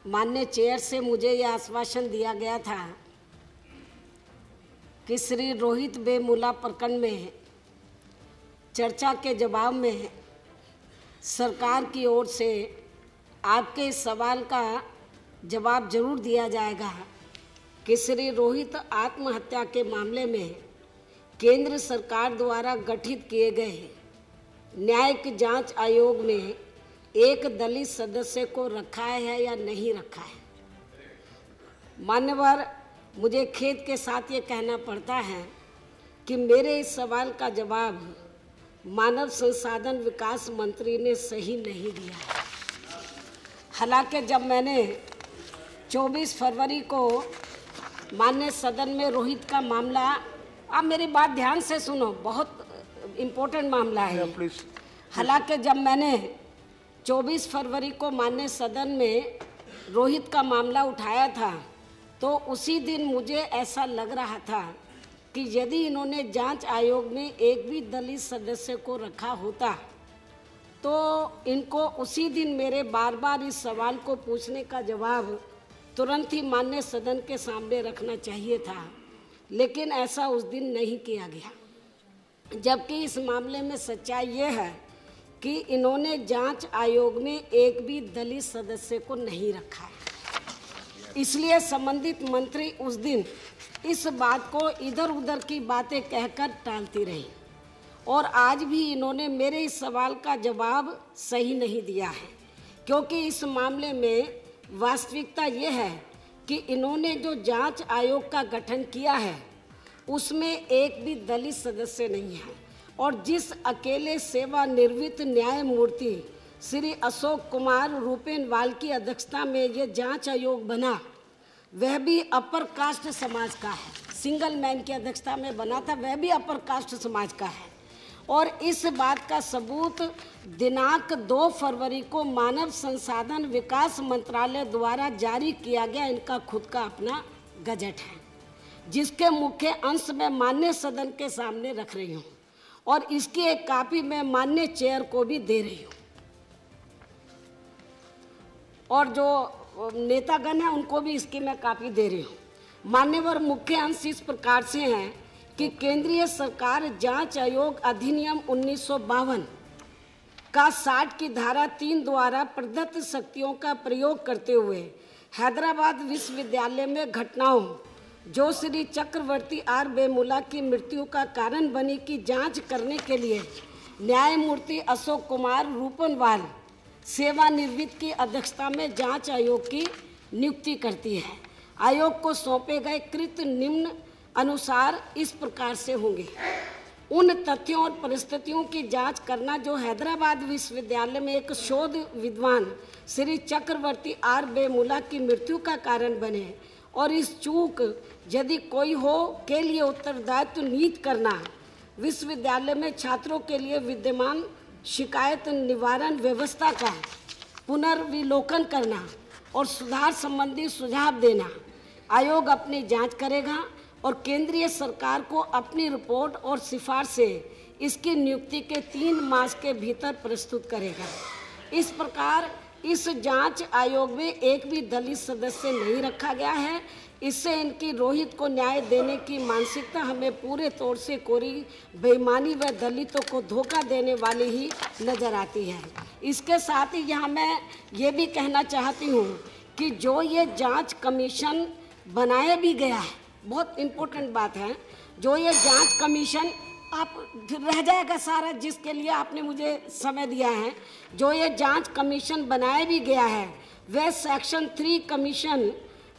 माननीय चेयर से मुझे यह आश्वासन दिया गया था कि श्री रोहित वेमुला प्रकरण में चर्चा के जवाब में सरकार की ओर से आपके इस सवाल का जवाब जरूर दिया जाएगा कि श्री रोहित आत्महत्या के मामले में केंद्र सरकार द्वारा गठित किए गए न्यायिक जांच आयोग में एक दलित सदस्य को रखा है या नहीं रखा है। मान्यवर, मुझे खेद के साथ ये कहना पड़ता है कि मेरे इस सवाल का जवाब मानव संसाधन विकास मंत्री ने सही नहीं दिया। हालांकि जब मैंने 24 फरवरी को माननीय सदन में रोहित का मामला, आप मेरी बात ध्यान से सुनो, बहुत इम्पोर्टेंट मामला है। हालांकि जब मैंने 24 फरवरी को माननीय सदन में रोहित का मामला उठाया था तो उसी दिन मुझे ऐसा लग रहा था कि यदि इन्होंने जांच आयोग में एक भी दलित सदस्य को रखा होता तो इनको उसी दिन मेरे बार बार इस सवाल को पूछने का जवाब तुरंत ही माननीय सदन के सामने रखना चाहिए था, लेकिन ऐसा उस दिन नहीं किया गया। जबकि इस मामले में सच्चाई ये है कि इन्होंने जांच आयोग में एक भी दलित सदस्य को नहीं रखा है। इसलिए संबंधित मंत्री उस दिन इस बात को इधर उधर की बातें कहकर टालती रही और आज भी इन्होंने मेरे इस सवाल का जवाब सही नहीं दिया है, क्योंकि इस मामले में वास्तविकता ये है कि इन्होंने जो जांच आयोग का गठन किया है उसमें एक भी दलित सदस्य नहीं है और जिस अकेले सेवानिवृत्त न्यायमूर्ति श्री अशोक कुमार रूपेनवाल की अध्यक्षता में ये जांच आयोग बना, वह भी अपर कास्ट समाज का है। सिंगल मैन की अध्यक्षता में बना था, वह भी अपर कास्ट समाज का है। और इस बात का सबूत दिनांक 2 फरवरी को मानव संसाधन विकास मंत्रालय द्वारा जारी किया गया इनका खुद का अपना गजट है, जिसके मुख्य अंश में माननीय सदन के सामने रख रही हूँ और इसकी एक कॉपी मैं माननीय चेयर को भी दे रही हूँ और जो नेतागण हैं उनको भी इसकी मैं कॉपी दे रही हूँ। मान्यवर, मुख्य अंश इस प्रकार से हैं कि केंद्रीय सरकार जांच आयोग अधिनियम 1952 का 60 की धारा 3 द्वारा प्रदत्त शक्तियों का प्रयोग करते हुए हैदराबाद विश्वविद्यालय में घटनाओं जो श्री चक्रवर्ती आर वेमुला की मृत्यु का कारण बनी की जांच करने के लिए न्यायमूर्ति अशोक कुमार रूपेनवाल सेवानिवृत्त की अध्यक्षता में जांच आयोग की नियुक्ति करती है। आयोग को सौंपे गए कृत्य निम्न अनुसार इस प्रकार से होंगे। उन तथ्यों और परिस्थितियों की जांच करना जो हैदराबाद विश्वविद्यालय में एक शोध विद्वान श्री चक्रवर्ती आर वेमुला की मृत्यु का कारण बने और इस चूक यदि कोई हो के लिए उत्तरदायित्व निहित करना, विश्वविद्यालय में छात्रों के लिए विद्यमान शिकायत निवारण व्यवस्था का पुनर्विलोकन करना और सुधार संबंधी सुझाव देना। आयोग अपनी जांच करेगा और केंद्रीय सरकार को अपनी रिपोर्ट और सिफारिशें इसकी नियुक्ति के 3 मास के भीतर प्रस्तुत करेगा। इस प्रकार इस जांच आयोग में एक भी दलित सदस्य नहीं रखा गया है। इससे इनकी रोहित को न्याय देने की मानसिकता हमें पूरे तौर से कोरी बेईमानी व दलितों को धोखा देने वाली ही नजर आती है। इसके साथ ही यहाँ मैं ये भी कहना चाहती हूँ कि जो ये जांच कमीशन बनाया भी गया है, बहुत इम्पोर्टेंट बात है, जो ये जांच कमीशन आप रह जाएगा सारा जिसके लिए आपने मुझे समय दिया है, जो ये जांच कमीशन बनाया भी गया है वह section 3 commission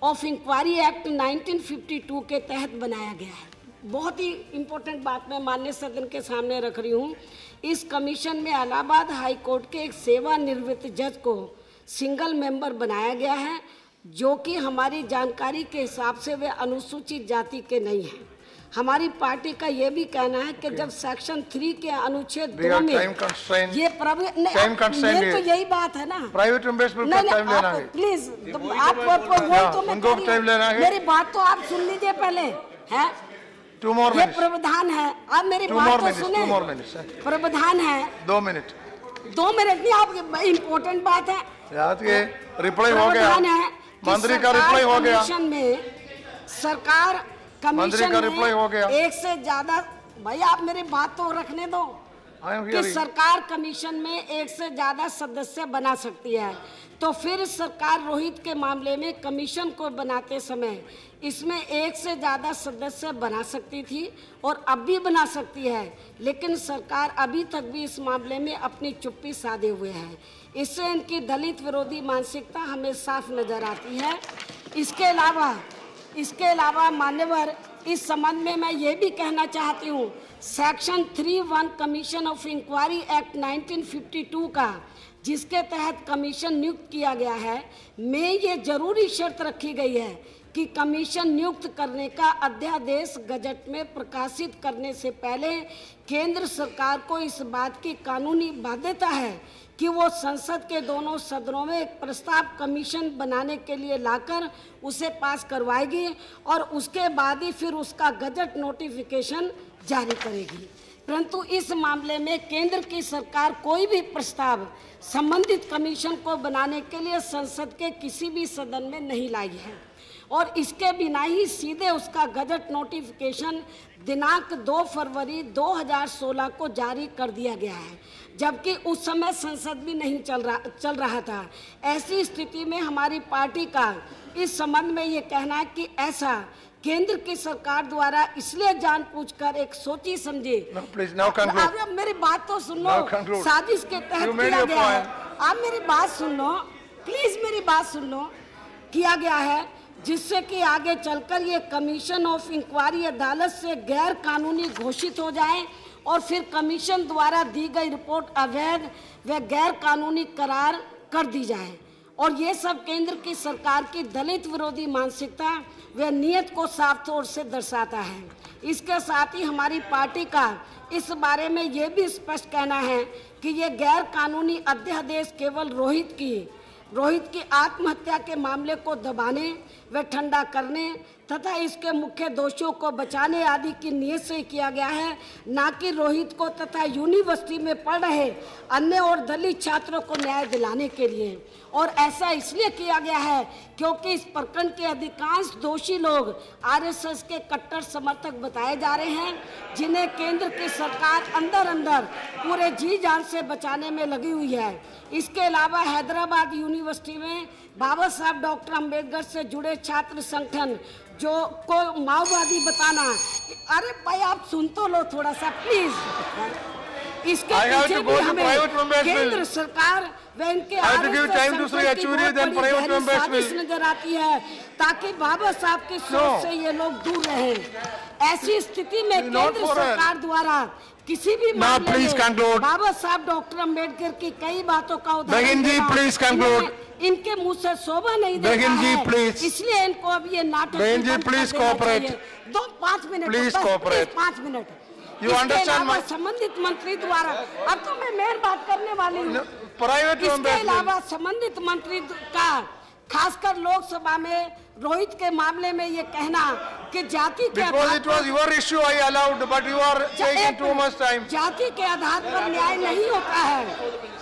of inquiry act 1952 के तहत बनाया गया है। बहुत ही इम्पोर्टेंट बात मैं माननीय सदन के सामने रख रही हूँ। इस कमीशन में इलाहाबाद हाई कोर्ट के एक सेवानिवृत्त जज को सिंगल मेंबर बनाया गया है, जो कि हमारी जानकारी के हिसाब से वे अनुसूचित जाति के नहीं हैं। हमारी पार्टी का ये भी कहना है कि जब सेक्शन 3 के अनुच्छेद 2 में ये तो यही बात है ना, प्राइवेट मेंबर्स पर टाइम लेना है। प्लीज आप उनको टाइम लेना है, मेरी बात तो आप सुन लीजिए पहले है। ये प्रावधान है, आप मेरी बात तो सुने। प्रावधान है 2 मिनट नहीं, आप इम्पोर्टेंट बात है, रिप्लाई हो गया। प्रावधान है मंत्री का रिप्लाई हो गया। कमीशन में सरकार मंत्री का रिप्लाई हो गया। एक से ज्यादा, भाई आप मेरी बात तो रखने दो, कि सरकार कमीशन में एक से ज्यादा सदस्य बना सकती है, तो फिर सरकार रोहित के मामले में कमीशन को बनाते समय इसमें एक से ज़्यादा सदस्य बना सकती थी और अब भी बना सकती है, लेकिन सरकार अभी तक भी इस मामले में अपनी चुप्पी साधे हुए है। इससे इनकी दलित विरोधी मानसिकता हमें साफ नजर आती है। इसके अलावा मान्यवर, इस संबंध में मैं ये भी कहना चाहती हूँ, section 3(1) commission of inquiry act 1952 का, जिसके तहत कमीशन नियुक्त किया गया है, में ये जरूरी शर्त रखी गई है कि कमीशन नियुक्त करने का अध्यादेश गजट में प्रकाशित करने से पहले केंद्र सरकार को इस बात की कानूनी बाध्यता है कि वो संसद के दोनों सदनों में एक प्रस्ताव कमीशन बनाने के लिए लाकर उसे पास करवाएगी और उसके बाद ही फिर उसका गजट नोटिफिकेशन जारी करेगी। परंतु इस मामले में केंद्र की सरकार कोई भी प्रस्ताव संबंधित कमीशन को बनाने के लिए संसद के किसी भी सदन में नहीं लाई है और इसके बिना ही सीधे उसका गजट नोटिफिकेशन दिनांक 2 फरवरी 2016 को जारी कर दिया गया है, जबकि उस समय संसद भी नहीं चल रहा था। ऐसी स्थिति में हमारी पार्टी का इस संबंध में ये कहना है कि ऐसा केंद्र की सरकार द्वारा इसलिए जानबूझकर एक सोची समझी, मेरी बात तो सुन लो, साजिश के तहत किया गया है। आप मेरी बात सुन लो, प्लीज मेरी बात सुन लो, किया गया है जिससे कि आगे चलकर ये कमीशन ऑफ इंक्वायरी अदालत से गैर कानूनी घोषित हो जाए और फिर कमीशन द्वारा दी गई रिपोर्ट अवैध व गैर कानूनी करार कर दी जाए। और ये सब केंद्र की सरकार की दलित विरोधी मानसिकता व नीयत को साफ तौर से दर्शाता है। इसके साथ ही हमारी पार्टी का इस बारे में ये भी स्पष्ट कहना है कि ये गैर कानूनी अध्यादेश केवल रोहित की आत्महत्या के मामले को दबाने व ठंडा करने तथा इसके मुख्य दोषियों को बचाने आदि की नीयत से किया गया है, ना कि रोहित को तथा यूनिवर्सिटी में पढ़ रहे अन्य और दलित छात्रों को न्याय दिलाने के लिए। और ऐसा इसलिए किया गया है क्योंकि इस प्रकरण के अधिकांश दोषी लोग आरएसएस के कट्टर समर्थक बताए जा रहे हैं, जिन्हें केंद्र की सरकार अंदर अंदर पूरे जी जान से बचाने में लगी हुई है। इसके अलावा हैदराबाद यूनिवर्सिटी में बाबा साहब डॉक्टर अंबेडकर से जुड़े छात्र संगठन जो को माओवादी बताना, अरे भाई आप सुन तो लो थोड़ा सा प्लीज। इसके पीछे भी हमें केंद्र सरकार व इनके साजिश नजर आती है ताकि बाबा साहब की सोच से ये लोग दूर रहें। ऐसी स्थिति में केंद्र सरकार द्वारा किसी भी मामले में बाबा साहब डॉक्टर अंबेडकर की कई बातों का उदाहरण इनके मुंह से शोभा नहीं देता है, इसलिए इनको अब ये नाटक 5 मिनट संबंधित मंत्री द्वारा, अब तो मैं मेन बात करने वाली हूँ। इसके अलावा संबंधित मंत्री का खासकर लोकसभा में रोहित के मामले में ये कहना कि जाति के आधार जाति के आधार पर न्याय नहीं होता है,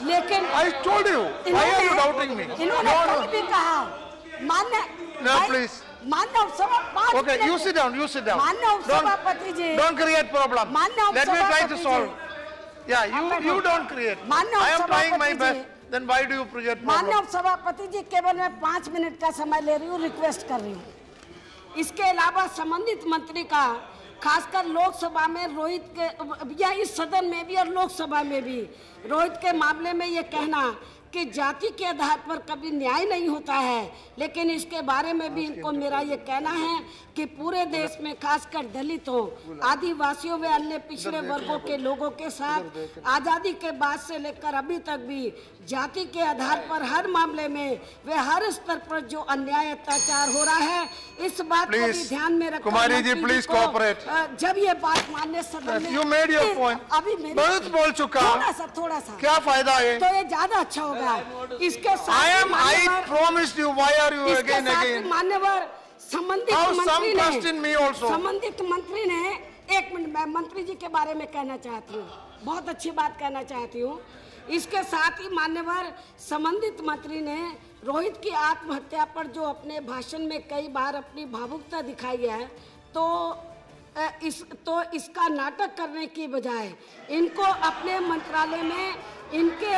लेकिन इन्होंने कल भी कहा मान्य उपसभापति जी, don't create problem. Let me try to solve. Yeah, you don't create. I am trying my best. Then why do you project problem? माननीय सभापति जी, केवल मैं 5 मिनट का समय ले रही हूँ, रिक्वेस्ट कर रही हूँ। इसके अलावा संबंधित मंत्री का खासकर लोकसभा में रोहित के या इस सदन में भी और लोकसभा में भी रोहित के मामले में ये कहना कि जाति के आधार पर कभी न्याय नहीं होता है, लेकिन इसके बारे में भी इनको मेरा ये कहना है कि पूरे देश में खासकर दलितों, आदिवासियों व अन्य पिछड़े वर्गों के लोगों के साथ आज़ादी के बाद से लेकर अभी तक भी जाति के आधार पर हर मामले में वे हर स्तर पर जो अन्याय अत्याचार हो रहा है, इस बात को भी ध्यान में रखकर कुमारी जी प्लीज कोऑपरेट। जब ये बात मानने सदन में यू मेड योर पॉइंट, अभी बहुत बोल चुका, थोड़ा सा क्या फायदा है, तो ये ज्यादा अच्छा होगा। इसके साथ I promised you, why are you again? मान्यवर संबंधित मंत्री ने एक मिनट, मैं मंत्री जी के बारे में कहना चाहती हूँ, बहुत अच्छी बात कहना चाहती हूँ। इसके साथ ही मान्यवर संबंधित मंत्री ने रोहित की आत्महत्या पर जो अपने भाषण में कई बार अपनी भावुकता दिखाई है, तो इसका नाटक करने की बजाय इनको अपने मंत्रालय में इनके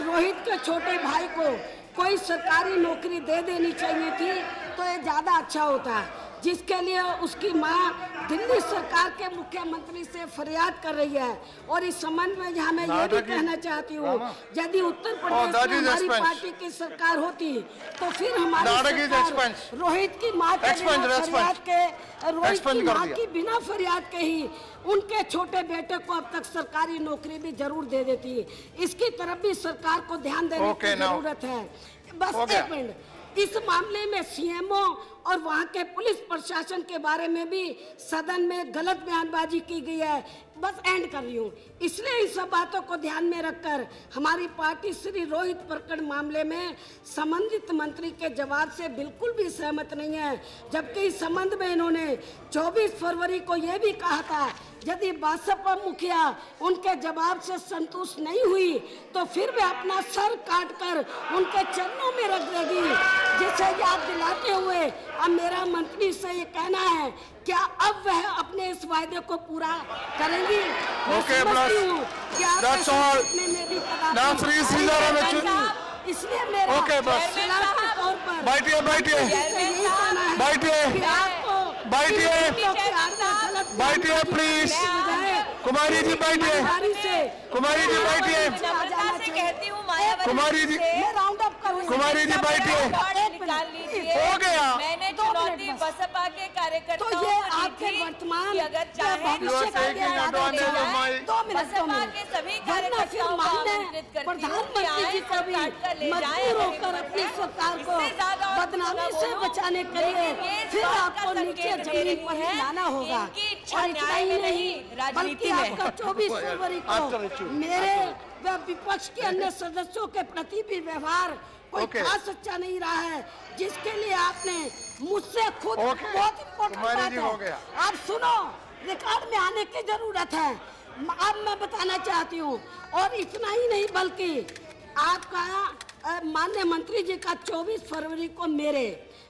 रोहित के छोटे भाई को कोई सरकारी नौकरी दे देनी चाहिए थी, तो ये ज़्यादा अच्छा होता है। जिसके लिए उसकी मां दिल्ली सरकार के मुख्यमंत्री से फरियाद कर रही है। और इस संबंध में यहाँ मैं ये भी कहना चाहती हूँ, यदि उत्तर प्रदेश में हमारी पार्टी की सरकार होती तो फिर हमारी सरकार रोहित की मां की बिना फरियाद के ही उनके छोटे बेटे को अब तक सरकारी नौकरी भी जरूर दे देती। इसकी तरफ भी सरकार को ध्यान देने की जरूरत है। बस एक मिनट, इस मामले में सीएमओ और वहाँ के पुलिस प्रशासन के बारे में भी सदन में गलत बयानबाजी की गई है। बस एंड कर रही हूँ। इसलिए इन सब बातों को ध्यान में रखकर हमारी पार्टी श्री रोहित प्रकरण मामले में संबंधित मंत्री के जवाब से बिल्कुल भी सहमत नहीं है। जबकि इस संबंध में इन्होंने 24 फरवरी को यह भी कहा था, यदि बसपा मुखिया उनके जवाब से संतुष्ट नहीं हुई तो फिर वे अपना सर काटकर उनके चरणों में रख देगी। जिसे याद दिलाते हुए अब मेरा मंत्री से ये कहना है, क्या अब वह अपने इस वायदे को पूरा करेंगी? इसलिए मेरा सलाह के तौर पर बैठिए प्लीज। कुमारी जी बैठिए, कुमारी जी बैठिए, कुमारी जी, कुमारी जी बैठिए। हो गया। मैंने चुनौती बसपा के कार्यकर्ताओं तो ये आपके वर्तमान अगर चाहे बसपा के सभी कार्यकर्ताओं को आमंत्रित करती प्रधानमंत्री जी को भी मजबूर होकर अपनी सरकार को बदनामी से बचाने के लिए फिर आपको नीचे जमीन पर ही लाना होगा। और इतना ही नहीं, बल्कि आपका 24 फरवरी को मेरे व विपक्ष के अन्य सदस्यों के प्रति भी व्यवहार कोई खास अच्छा नहीं रहा है, जिसके लिए आपने मुझसे खुद बहुत इम्पोर्टेंट बात है, आप सुनो, रिकॉर्ड में आने की जरूरत है। अब मैं बताना चाहती हूँ। और इतना ही नहीं, बल्कि आपका माननीय मंत्री जी का 24 फरवरी को मेरे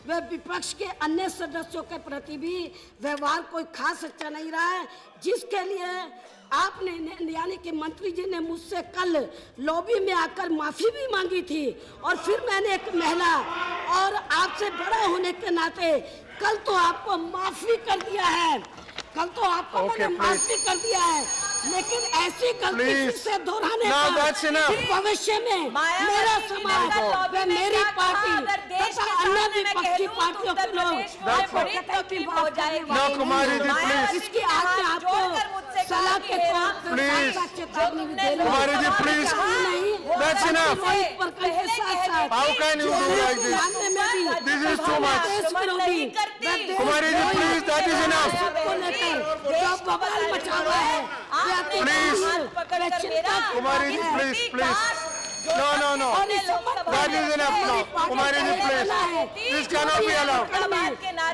व विपक्ष के अन्य सदस्यों के प्रति भी व्यवहार कोई खास अच्छा नहीं रहा है, जिसके लिए आपने यानी कि मंत्री जी ने मुझसे कल लॉबी में आकर माफी भी मांगी थी। और फिर मैंने एक महिला और आपसे बड़ा होने के नाते कल तो आपको माफी कर दिया है, कल तो आपको मैंने माफी कर दिया है, लेकिन ऐसी गलती से दोहराने का भविष्य में मेरा समाज व मेरी पार्टी तथा अन्य विपक्षी पार्टियों के लोग इसकी आज में आपको सलाह के तौर पर चेतावनी भी दे रहा हूं। Please, that's enough. How can you do like this? This is too much. Kumari ji, please, that is enough. जो बवाल मचा हुआ है, Please, Kumari ji, please. No. That is enough now. Kumari ji, please. This cannot be allowed.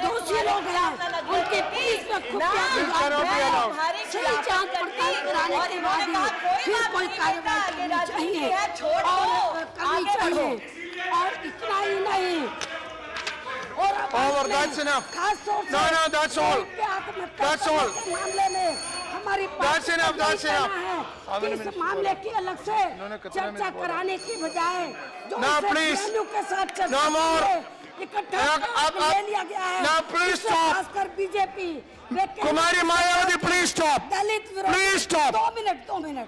दोषी लोग हैं, उनके police में खुफिया This cannot be allowed. सही जांच पड़ताल कराने के बाद ही फिर कोई कार्रवाई करनी चाहिए और करनी चाहिए। और इतना ही नहीं, Over, that's enough. No, that's all. That's all. मामले में हमारी That's enough. That's enough. इस मामले की अलग से चर्चा कराने की बजाय जो के साथ No more. इकट्ठा ले लिया गया है। Now please stop. खासकर BJP Kumari Mayawati, please stop. दलित विरोधी, Please stop. 2 मिनट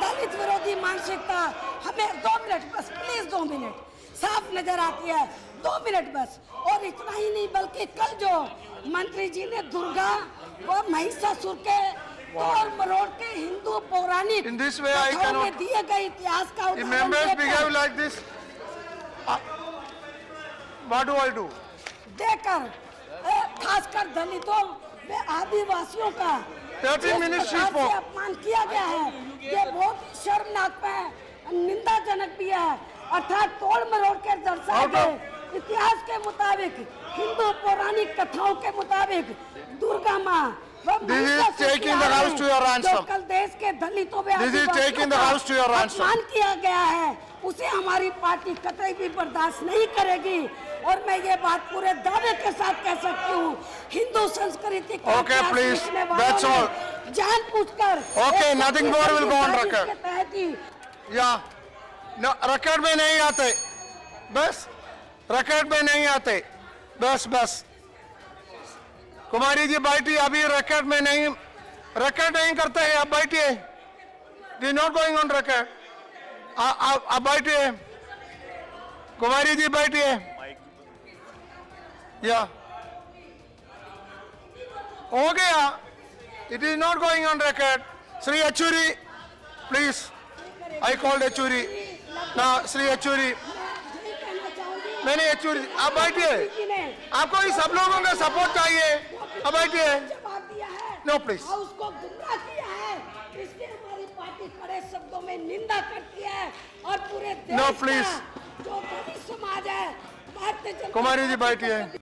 दलित विरोधी मानसिकता हमें 2 मिनट बस, प्लीज 2 मिनट साफ नजर आती है, 2 मिनट बस। और इतना ही नहीं, बल्कि कल जो मंत्री जी ने दुर्गा व महिषासुर के तोड़ मरोड़ के हिंदू पौराणिक में दिए गए इतिहास का behave like this. What do I do? देकर खासकर दलितों व आदिवासियों का 30 minutes से अपमान किया गया है, ये बहुत ही शर्मनाक है, निंदाजनक भी है। अर्थात तोड़ मरोड़ के दर्शाए गए इतिहास के मुताबिक, हिंदू पौराणिक कथाओं के मुताबिक दुर्गा माँ This is taking the house to your ransom. कल देश के दलितों पे This is taking the house to your ransom. अपमान किया गया है, उसे हमारी पार्टी कतई भी बर्दाश्त नहीं करेगी। और मैं ये बात पूरे दावे के साथ कह सकती हूँ, हिंदू संस्कृति का Okay, please. That's all. जानबूझकर Okay, nothing more will go on record. के तहत ही या no, record में नहीं आते, बस record में नहीं आते, बस कुमारी जी बैठिए, अभी record में नहीं, record नहीं करते हैं, आप बैठिए, this is not going on record, आप बैठिए, कुमारी जी बैठिए, या हो गया, it is not going on record. Shri Yechury, please, I called Yechury, ना श्री येचुरी, मैंने येचुरी, आप बैठिए, आपको ये सब लोगों का सपोर्ट चाहिए, आप बैठिए, नो प्लीज, उसको गुमराह किया है, इसके हमारी पार्टी कड़े शब्दों में निंदा करती है और पूरे देश No, please. का जो दलित समाज है, भारतीय जनता कुमारी जी बैठिए।